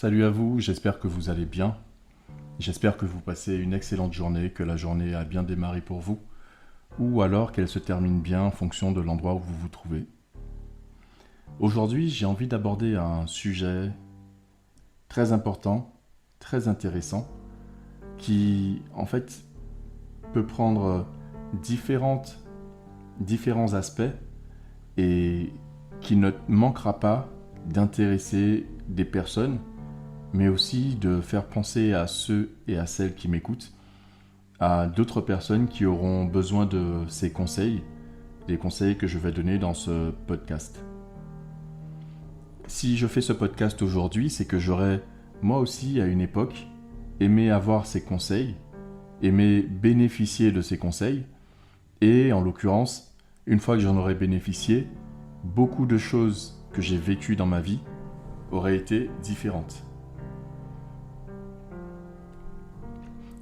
Salut à vous, j'espère que vous allez bien. J'espère que vous passez une excellente journée, que la journée a bien démarré pour vous, ou alors qu'elle se termine bien en fonction de l'endroit où vous vous trouvez. Aujourd'hui, j'ai envie d'aborder un sujet très important, très intéressant, qui en fait peut prendre différents aspects et qui ne manquera pas d'intéresser des personnes, mais aussi de faire penser à ceux et à celles qui m'écoutent, à d'autres personnes qui auront besoin de ces conseils, les conseils que je vais donner dans ce podcast. Si je fais ce podcast aujourd'hui, c'est que j'aurais, moi aussi, à une époque, aimé avoir ces conseils, aimé bénéficier de ces conseils, et en l'occurrence, une fois que j'en aurais bénéficié, beaucoup de choses que j'ai vécues dans ma vie auraient été différentes.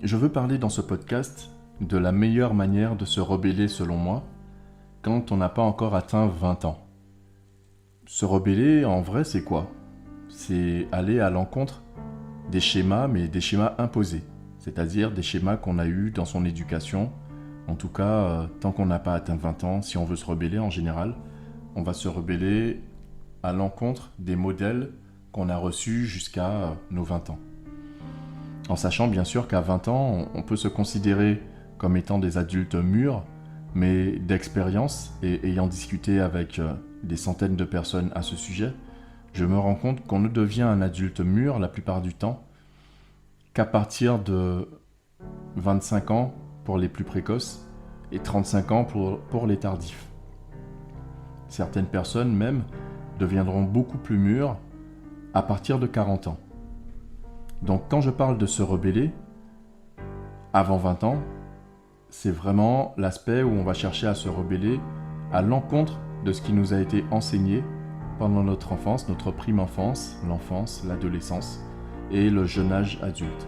Je veux parler dans ce podcast de la meilleure manière de se rebeller selon moi quand on n'a pas encore atteint 20 ans. Se rebeller, en vrai, c'est quoi ? C'est aller à l'encontre des schémas, mais des schémas imposés, c'est-à-dire des schémas qu'on a eus dans son éducation. En tout cas, tant qu'on n'a pas atteint 20 ans, si on veut se rebeller en général, on va se rebeller à l'encontre des modèles qu'on a reçus jusqu'à nos 20 ans. En sachant bien sûr qu'à 20 ans, on peut se considérer comme étant des adultes mûrs, mais d'expérience, et ayant discuté avec des centaines de personnes à ce sujet, je me rends compte qu'on ne devient un adulte mûr la plupart du temps qu'à partir de 25 ans pour les plus précoces et 35 ans pour les tardifs. Certaines personnes même deviendront beaucoup plus mûres à partir de 40 ans. Donc quand je parle de se rebeller, avant 20 ans, c'est vraiment l'aspect où on va chercher à se rebeller à l'encontre de ce qui nous a été enseigné pendant notre enfance, notre prime enfance, l'enfance, l'adolescence et le jeune âge adulte.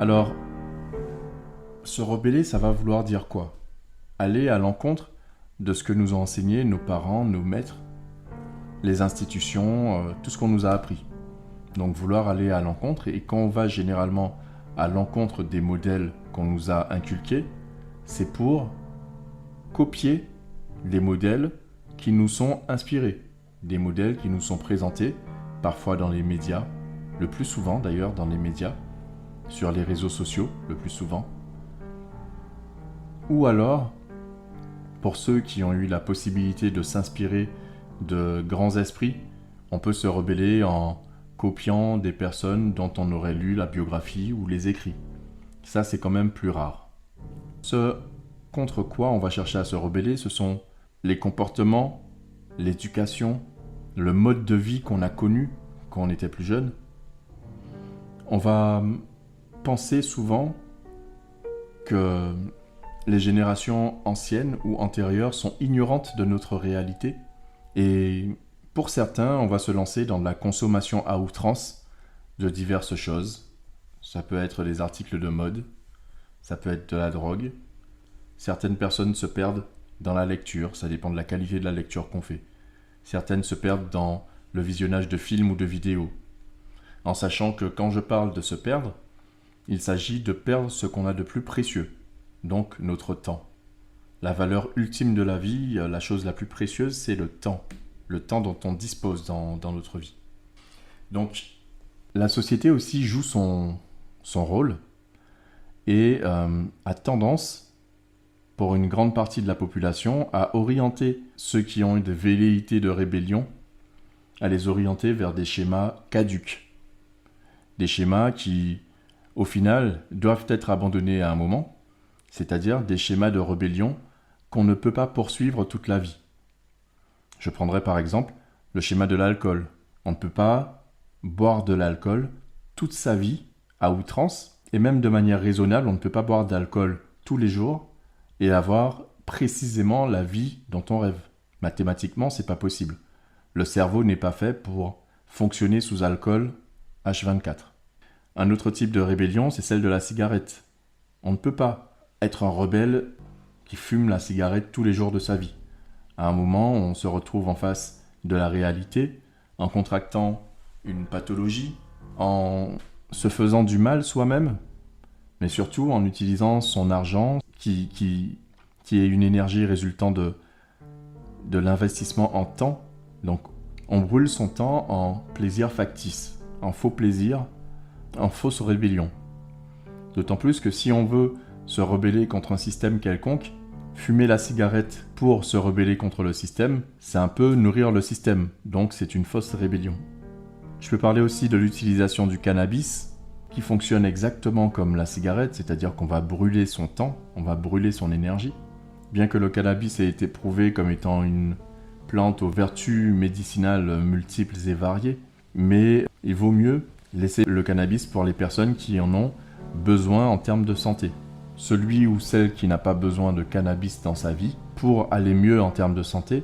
Alors, se rebeller, ça va vouloir dire quoi ? Aller à l'encontre de ce que nous ont enseigné nos parents, nos maîtres, les institutions, tout ce qu'on nous a appris. Donc vouloir aller à l'encontre, et quand on va généralement à l'encontre des modèles qu'on nous a inculqués, c'est pour copier des modèles qui nous sont inspirés, des modèles qui nous sont présentés, parfois dans les médias, le plus souvent d'ailleurs dans les médias, sur les réseaux sociaux le plus souvent, ou alors, pour ceux qui ont eu la possibilité de s'inspirer de grands esprits, on peut se rebeller en copiant des personnes dont on aurait lu la biographie ou les écrits. Ça, c'est quand même plus rare. Ce contre quoi on va chercher à se rebeller, ce sont les comportements, l'éducation, le mode de vie qu'on a connu quand on était plus jeune. On va penser souvent que les générations anciennes ou antérieures sont ignorantes de notre réalité, et pour certains, on va se lancer dans de la consommation à outrance de diverses choses. Ça peut être des articles de mode, ça peut être de la drogue. Certaines personnes se perdent dans la lecture, ça dépend de la qualité de la lecture qu'on fait. Certaines se perdent dans le visionnage de films ou de vidéos. En sachant que quand je parle de se perdre, il s'agit de perdre ce qu'on a de plus précieux, donc notre temps. La valeur ultime de la vie, la chose la plus précieuse, c'est le temps dont on dispose dans notre vie. Donc, la société aussi joue son rôle et a tendance, pour une grande partie de la population, à orienter ceux qui ont eu des velléités de rébellion, à les orienter vers des schémas caducs. Des schémas qui, au final, doivent être abandonnés à un moment, c'est-à-dire des schémas de rébellion qu'on ne peut pas poursuivre toute la vie. Je prendrai par exemple le schéma de l'alcool. On ne peut pas boire de l'alcool toute sa vie à outrance, et même de manière raisonnable, on ne peut pas boire d'alcool tous les jours et avoir précisément la vie dont on rêve. Mathématiquement, c'est pas possible. Le cerveau n'est pas fait pour fonctionner sous alcool H24. Un autre type de rébellion, c'est celle de la cigarette. On ne peut pas être un rebelle qui fume la cigarette tous les jours de sa vie. À un moment, on se retrouve en face de la réalité, en contractant une pathologie, en se faisant du mal soi-même, mais surtout en utilisant son argent qui est une énergie résultant de l'investissement en temps. Donc on brûle son temps en plaisir factice, en faux plaisir, en fausse rébellion. D'autant plus que si on veut se rebeller contre un système quelconque, fumer la cigarette pour se rebeller contre le système, c'est un peu nourrir le système, donc c'est une fausse rébellion. Je peux parler aussi de l'utilisation du cannabis, qui fonctionne exactement comme la cigarette, c'est-à-dire qu'on va brûler son temps, on va brûler son énergie. Bien que le cannabis ait été prouvé comme étant une plante aux vertus médicinales multiples et variées, mais il vaut mieux laisser le cannabis pour les personnes qui en ont besoin en termes de santé. Celui ou celle qui n'a pas besoin de cannabis dans sa vie, pour aller mieux en termes de santé,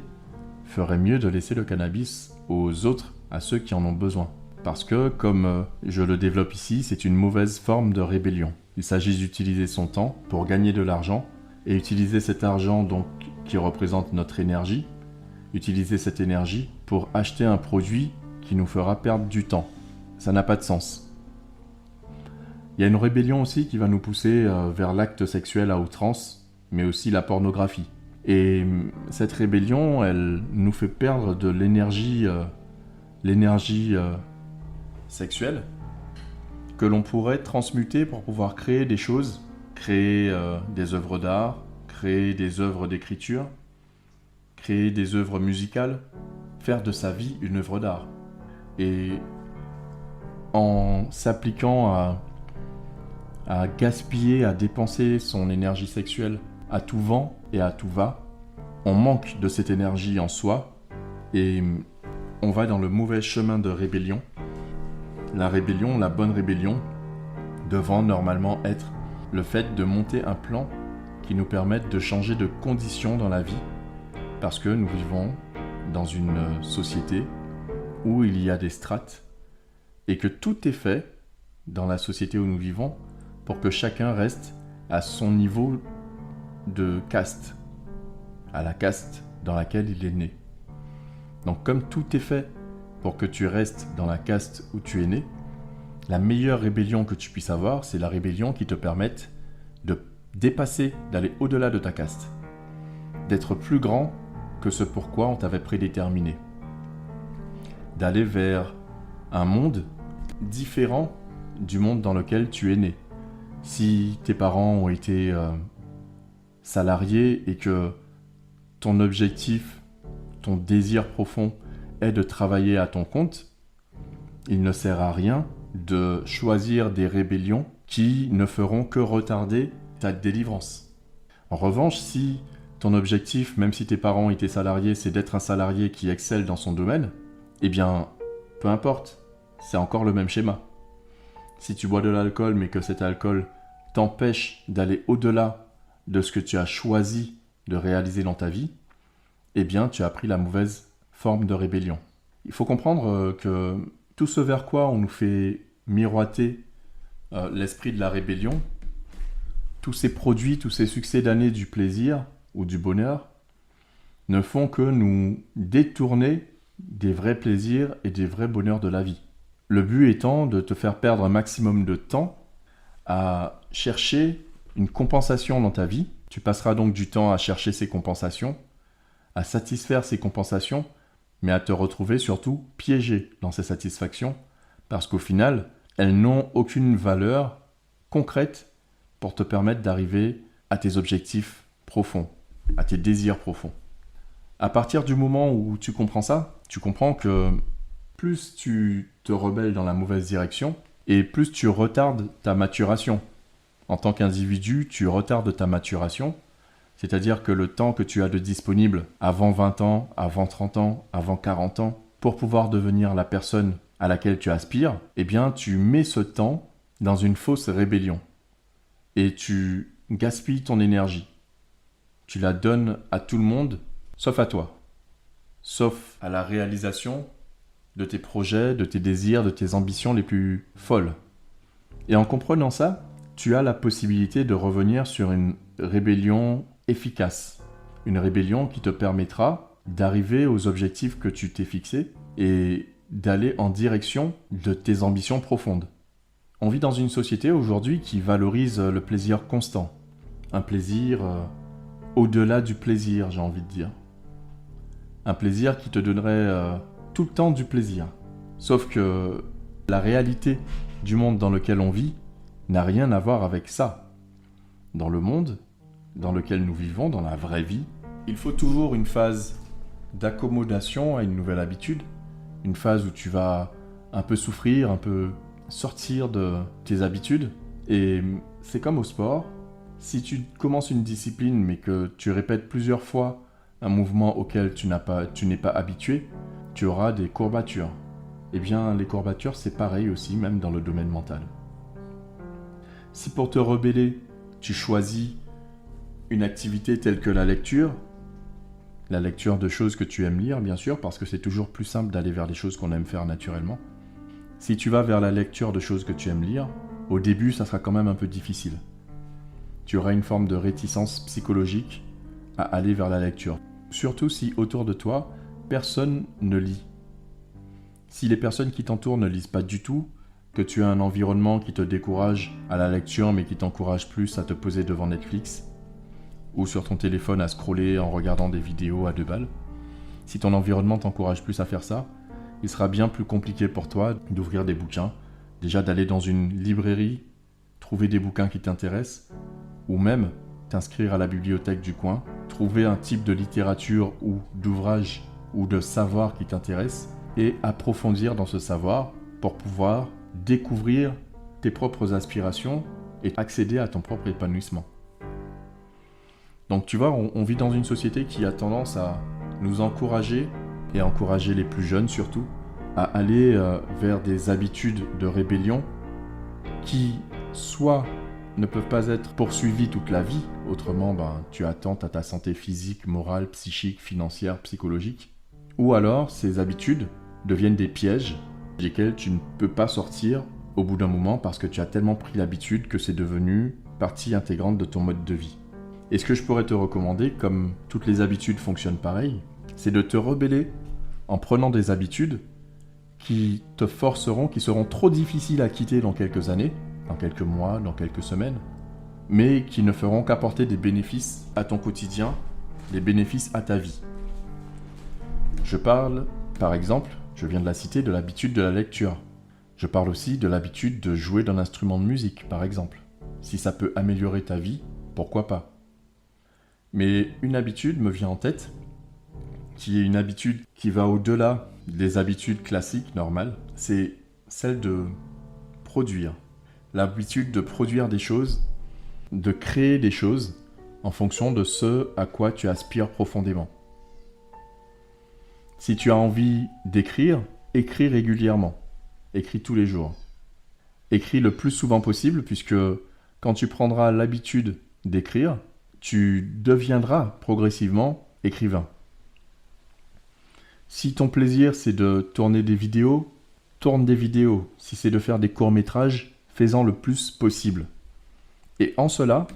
ferait mieux de laisser le cannabis aux autres, à ceux qui en ont besoin. Parce que, comme je le développe ici, c'est une mauvaise forme de rébellion. Il s'agit d'utiliser son temps pour gagner de l'argent, et utiliser cet argent donc qui représente notre énergie, utiliser cette énergie pour acheter un produit qui nous fera perdre du temps. Ça n'a pas de sens. Il y a une rébellion aussi qui va nous pousser vers l'acte sexuel à outrance, mais aussi la pornographie. Et cette rébellion, elle nous fait perdre de l'énergie sexuelle que l'on pourrait transmuter pour pouvoir créer des choses, créer des œuvres d'art, créer des œuvres d'écriture, créer des œuvres musicales, faire de sa vie une œuvre d'art. Et en s'appliquant à gaspiller, à dépenser son énergie sexuelle à tout vent et à tout va, on manque de cette énergie en soi et on va dans le mauvais chemin de rébellion. La rébellion, la bonne rébellion, devant normalement être le fait de monter un plan qui nous permette de changer de conditions dans la vie, parce que nous vivons dans une société où il y a des strates et que tout est fait dans la société où nous vivons pour que chacun reste à son niveau de caste, à la caste dans laquelle il est né. Donc comme tout est fait pour que tu restes dans la caste où tu es né, la meilleure rébellion que tu puisses avoir, c'est la rébellion qui te permette de dépasser, d'aller au-delà de ta caste, d'être plus grand que ce pourquoi on t'avait prédéterminé, d'aller vers un monde différent du monde dans lequel tu es né. Si tes parents ont été salariés et que ton objectif, ton désir profond est de travailler à ton compte, il ne sert à rien de choisir des rébellions qui ne feront que retarder ta délivrance. En revanche, si ton objectif, même si tes parents étaient salariés, c'est d'être un salarié qui excelle dans son domaine, eh bien, peu importe, c'est encore le même schéma. Si tu bois de l'alcool mais que cet alcool t'empêche d'aller au-delà de ce que tu as choisi de réaliser dans ta vie, eh bien tu as pris la mauvaise forme de rébellion. Il faut comprendre que tout ce vers quoi on nous fait miroiter l'esprit de la rébellion, tous ces produits, tous ces succès d'années du plaisir ou du bonheur, ne font que nous détourner des vrais plaisirs et des vrais bonheurs de la vie. Le but étant de te faire perdre un maximum de temps à chercher une compensation dans ta vie. Tu passeras donc du temps à chercher ces compensations, à satisfaire ces compensations, mais à te retrouver surtout piégé dans ces satisfactions, parce qu'au final, elles n'ont aucune valeur concrète pour te permettre d'arriver à tes objectifs profonds, à tes désirs profonds. À partir du moment où tu comprends ça, tu comprends que plus tu te rebelles dans la mauvaise direction, et plus tu retardes ta maturation. En tant qu'individu, tu retardes ta maturation, c'est-à-dire que le temps que tu as de disponible avant 20 ans, avant 30 ans, avant 40 ans, pour pouvoir devenir la personne à laquelle tu aspires, eh bien tu mets ce temps dans une fausse rébellion. Et tu gaspilles ton énergie. Tu la donnes à tout le monde, sauf à toi. Sauf à la réalisation de tes projets, de tes désirs, de tes ambitions les plus folles. Et en comprenant ça, tu as la possibilité de revenir sur une rébellion efficace. Une rébellion qui te permettra d'arriver aux objectifs que tu t'es fixés et d'aller en direction de tes ambitions profondes. On vit dans une société aujourd'hui qui valorise le plaisir constant. Un plaisir au-delà du plaisir, j'ai envie de dire. Un plaisir qui te donnerait tout le temps du plaisir. Sauf que la réalité du monde dans lequel on vit n'a rien à voir avec ça. Dans le monde dans lequel nous vivons, dans la vraie vie, il faut toujours une phase d'accommodation à une nouvelle habitude, une phase où tu vas un peu souffrir, un peu sortir de tes habitudes. Et c'est comme au sport, si tu commences une discipline mais que tu répètes plusieurs fois un mouvement auquel tu n'es pas habitué, tu auras des courbatures. Eh bien, les courbatures, c'est pareil aussi, même dans le domaine mental. Si pour te rebeller, tu choisis une activité telle que la lecture de choses que tu aimes lire, bien sûr, parce que c'est toujours plus simple d'aller vers les choses qu'on aime faire naturellement. Si tu vas vers la lecture de choses que tu aimes lire, au début, ça sera quand même un peu difficile. Tu auras une forme de réticence psychologique à aller vers la lecture. Surtout si autour de toi, personne ne lit. Si les personnes qui t'entourent ne lisent pas du tout, que tu as un environnement qui te décourage à la lecture mais qui t'encourage plus à te poser devant Netflix ou sur ton téléphone à scroller en regardant des vidéos à 2 balles, si ton environnement t'encourage plus à faire ça, il sera bien plus compliqué pour toi d'ouvrir des bouquins, déjà d'aller dans une librairie, trouver des bouquins qui t'intéressent, ou même t'inscrire à la bibliothèque du coin, trouver un type de littérature ou d'ouvrage ou de savoir qui t'intéresse, et approfondir dans ce savoir pour pouvoir découvrir tes propres aspirations et accéder à ton propre épanouissement. Donc tu vois, on vit dans une société qui a tendance à nous encourager, et à encourager les plus jeunes surtout, à aller vers des habitudes de rébellion qui soit ne peuvent pas être poursuivies toute la vie, autrement tu attentes à ta santé physique, morale, psychique, financière, psychologique, ou alors ces habitudes deviennent des pièges desquels tu ne peux pas sortir au bout d'un moment parce que tu as tellement pris l'habitude que c'est devenu partie intégrante de ton mode de vie. Et ce que je pourrais te recommander, comme toutes les habitudes fonctionnent pareil, c'est de te rebeller en prenant des habitudes qui te forceront, qui seront trop difficiles à quitter dans quelques années, dans quelques mois, dans quelques semaines, mais qui ne feront qu'apporter des bénéfices à ton quotidien, des bénéfices à ta vie. Je parle, par exemple, je viens de la citer, de l'habitude de la lecture. Je parle aussi de l'habitude de jouer d'un instrument de musique, par exemple. Si ça peut améliorer ta vie, pourquoi pas ? Mais une habitude me vient en tête, qui est une habitude qui va au-delà des habitudes classiques, normales, c'est celle de produire. L'habitude de produire des choses, de créer des choses en fonction de ce à quoi tu aspires profondément. Si tu as envie d'écrire, écris régulièrement. Écris tous les jours. Écris le plus souvent possible, puisque quand tu prendras l'habitude d'écrire, tu deviendras progressivement écrivain. Si ton plaisir c'est de tourner des vidéos, tourne des vidéos. Si c'est de faire des courts-métrages, fais-en le plus possible. Et en cela,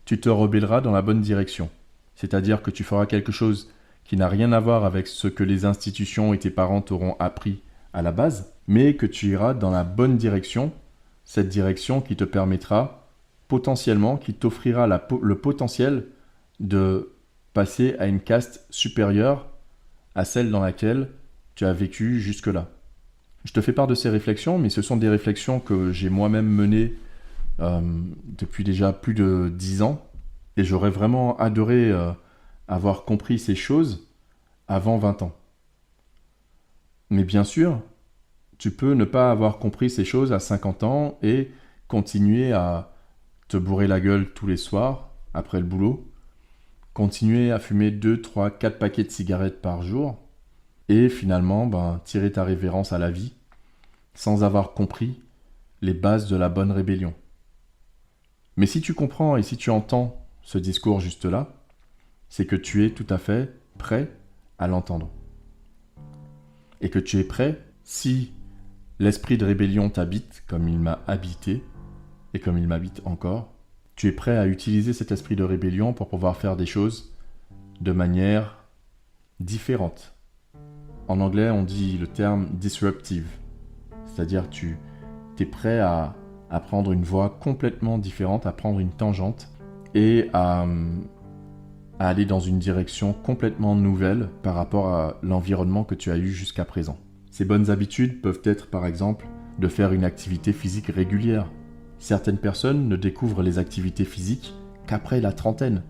tu te rebelleras dans la bonne direction. C'est-à-dire que tu feras quelque chose qui n'a rien à voir avec ce que les institutions et tes parents t'auront appris à la base, mais que tu iras dans la bonne direction, cette direction qui te permettra potentiellement, qui t'offrira le potentiel de passer à une caste supérieure à celle dans laquelle tu as vécu jusque-là. Je te fais part de ces réflexions, mais ce sont des réflexions que j'ai moi-même menées depuis déjà plus de 10 ans, et j'aurais vraiment adoré avoir compris ces choses avant 20 ans. Mais bien sûr, tu peux ne pas avoir compris ces choses à 50 ans et continuer à te bourrer la gueule tous les soirs après le boulot, continuer à fumer 2, 3, 4 paquets de cigarettes par jour et finalement tirer ta révérence à la vie sans avoir compris les bases de la bonne rébellion. Mais si tu comprends et si tu entends ce discours juste là, c'est que tu es tout à fait prêt à l'entendre. Et que tu es prêt, si l'esprit de rébellion t'habite comme il m'a habité, et comme il m'habite encore, tu es prêt à utiliser cet esprit de rébellion pour pouvoir faire des choses de manière différente. En anglais, on dit le terme disruptive, c'est-à-dire tu es prêt à prendre une voie complètement différente, à prendre une tangente et à aller dans une direction complètement nouvelle par rapport à l'environnement que tu as eu jusqu'à présent. Ces bonnes habitudes peuvent être par exemple de faire une activité physique régulière. Certaines personnes ne découvrent les activités physiques qu'après la trentaine.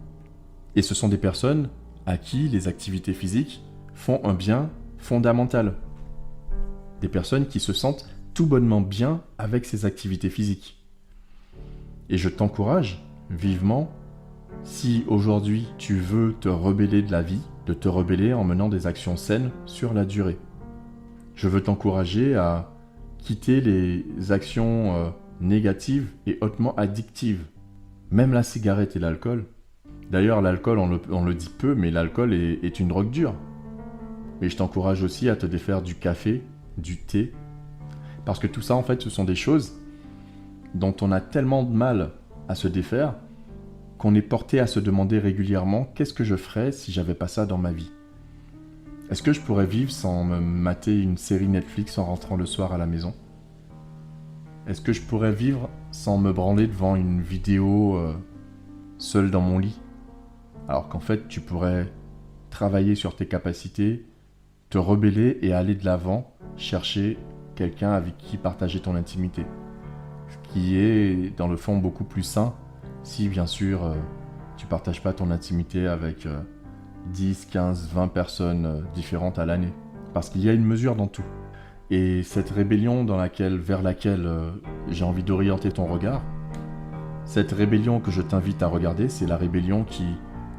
Et ce sont des personnes à qui les activités physiques font un bien fondamental. Des personnes qui se sentent tout bonnement bien avec ces activités physiques. Et je t'encourage vivement, si aujourd'hui tu veux te rebeller de la vie, de te rebeller en menant des actions saines sur la durée. Je veux t'encourager à quitter les actions négatives et hautement addictives. Même la cigarette et l'alcool. D'ailleurs, l'alcool, on le dit peu, mais l'alcool est une drogue dure. Mais je t'encourage aussi à te défaire du café, du thé. Parce que tout ça, en fait, ce sont des choses dont on a tellement de mal à se défaire qu'on est porté à se demander régulièrement « Qu'est-ce que je ferais si j'avais pas ça dans ma vie ?» Est-ce que je pourrais vivre sans me mater une série Netflix en rentrant le soir à la maison ? Est-ce que je pourrais vivre sans me branler devant une vidéo seul dans mon lit ? Alors qu'en fait, tu pourrais travailler sur tes capacités, te rebeller et aller de l'avant, chercher quelqu'un avec qui partager ton intimité. Ce qui est, dans le fond, beaucoup plus sain si, bien sûr, tu ne partages pas ton intimité avec 10, 15, 20 personnes différentes à l'année. Parce qu'il y a une mesure dans tout. Et cette rébellion vers laquelle j'ai envie d'orienter ton regard, cette rébellion que je t'invite à regarder, c'est la rébellion qui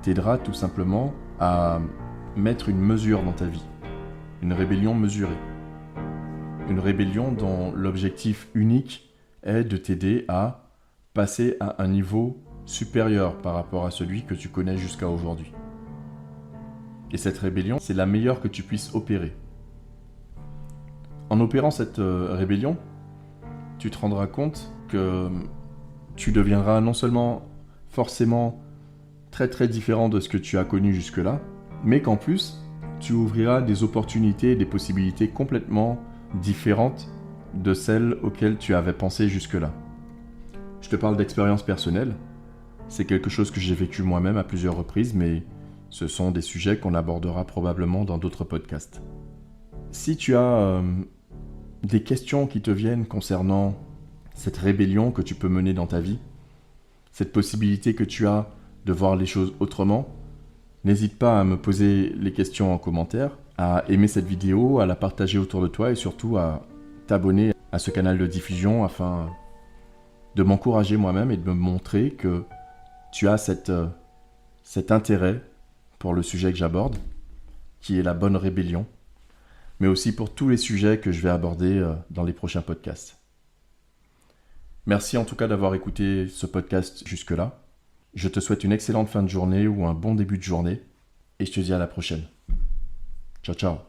t'aidera tout simplement à mettre une mesure dans ta vie. Une rébellion mesurée. Une rébellion dont l'objectif unique est de t'aider à passer à un niveau supérieur par rapport à celui que tu connais jusqu'à aujourd'hui. Et cette rébellion, c'est la meilleure que tu puisses opérer. En opérant cette rébellion, tu te rendras compte que tu deviendras non seulement forcément très très différent de ce que tu as connu jusque-là, mais qu'en plus, tu ouvriras des opportunités et des possibilités complètement différentes de celles auxquelles tu avais pensé jusque-là. Je te parle d'expérience personnelle. C'est quelque chose que j'ai vécu moi-même à plusieurs reprises, mais ce sont des sujets qu'on abordera probablement dans d'autres podcasts. Si tu as des questions qui te viennent concernant cette rébellion que tu peux mener dans ta vie, cette possibilité que tu as de voir les choses autrement, n'hésite pas à me poser les questions en commentaire, à aimer cette vidéo, à la partager autour de toi et surtout à t'abonner à ce canal de diffusion afin de m'encourager moi-même et de me montrer que tu as cet intérêt pour le sujet que j'aborde, qui est la bonne rébellion, mais aussi pour tous les sujets que je vais aborder dans les prochains podcasts. Merci en tout cas d'avoir écouté ce podcast jusque-là. Je te souhaite une excellente fin de journée ou un bon début de journée et je te dis à la prochaine. Ciao, ciao.